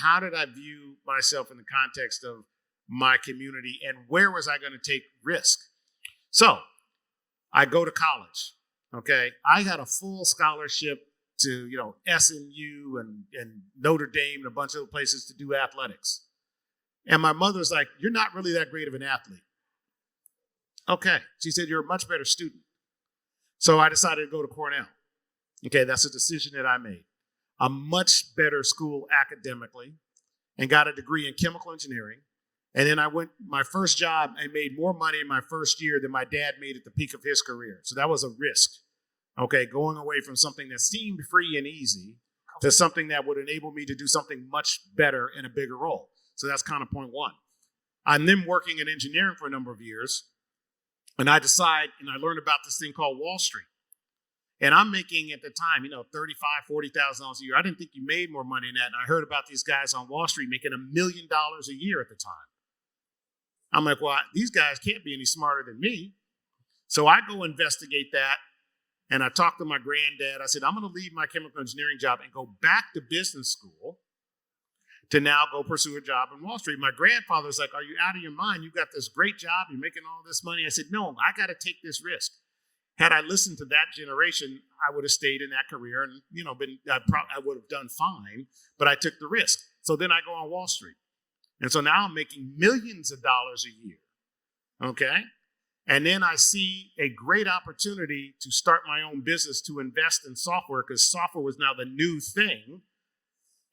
how did I view myself in the context of my community, and where was I going to take risk? So I go to college. Okay. I had a full scholarship to, SMU and Notre Dame and a bunch of other places to do athletics. And my mother's like, you're not really that great of an athlete. Okay. She said, you're a much better student. So I decided to go to Cornell. Okay. That's a decision that I made. A much better school academically, and got a degree in chemical engineering. And then I went, my first job, I made more money in my first year than my dad made at the peak of his career. So that was a risk. Okay, going away from something that seemed free and easy to something that would enable me to do something much better in a bigger role. So that's kind of point one. I'm then working in engineering for a number of years, and I learned about this thing called Wall Street. And I'm making at the time, $35,000, $40,000 a year. I didn't think you made more money than that. And I heard about these guys on Wall Street making $1 million a year at the time. I'm like, well, these guys can't be any smarter than me. So I go investigate that. And I talked to my granddad. I said, I'm going to leave my chemical engineering job and go back to business school to now go pursue a job in Wall Street. My grandfather's like, are you out of your mind? You got this great job. You're making all this money. I said, no, I got to take this risk. Had I listened to that generation, I would have stayed in that career and, I would have done fine, but I took the risk. So then I go on Wall Street. And so now I'm making millions of dollars a year. Okay. And then I see a great opportunity to start my own business, to invest in software, because software was now the new thing.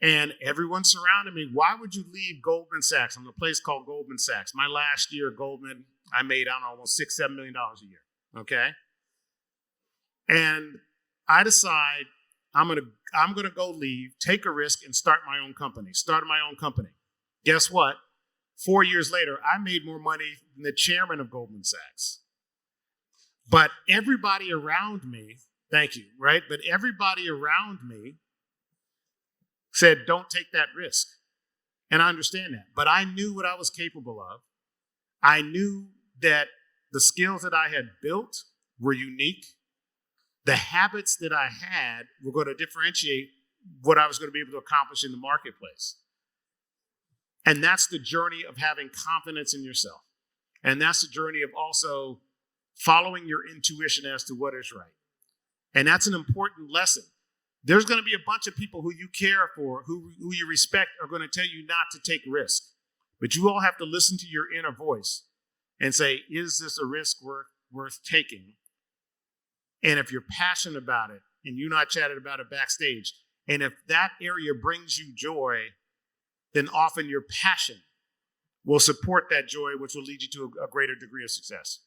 And everyone surrounded me. Why would you leave Goldman Sachs? I'm in a place called Goldman Sachs. My last year at Goldman, I made, almost $6-7 million a year. Okay. And I decide I'm gonna go leave, take a risk, and start my own company. Started my own company. Guess what? 4 years later, I made more money than the chairman of Goldman Sachs. But everybody around me, thank you, right? But everybody around me said, don't take that risk. And I understand that. But I knew what I was capable of. I knew that the skills that I had built were unique. The habits that I had were going to differentiate what I was going to be able to accomplish in the marketplace. And that's the journey of having confidence in yourself. And that's the journey of also following your intuition as to what is right. And that's an important lesson. There's going to be a bunch of people who you care for, who you respect, are going to tell you not to take risk. But you all have to listen to your inner voice and say, is this a risk worth taking? And if you're passionate about it, and you and I chatted about it backstage, and if that area brings you joy, then often your passion will support that joy, which will lead you to a greater degree of success.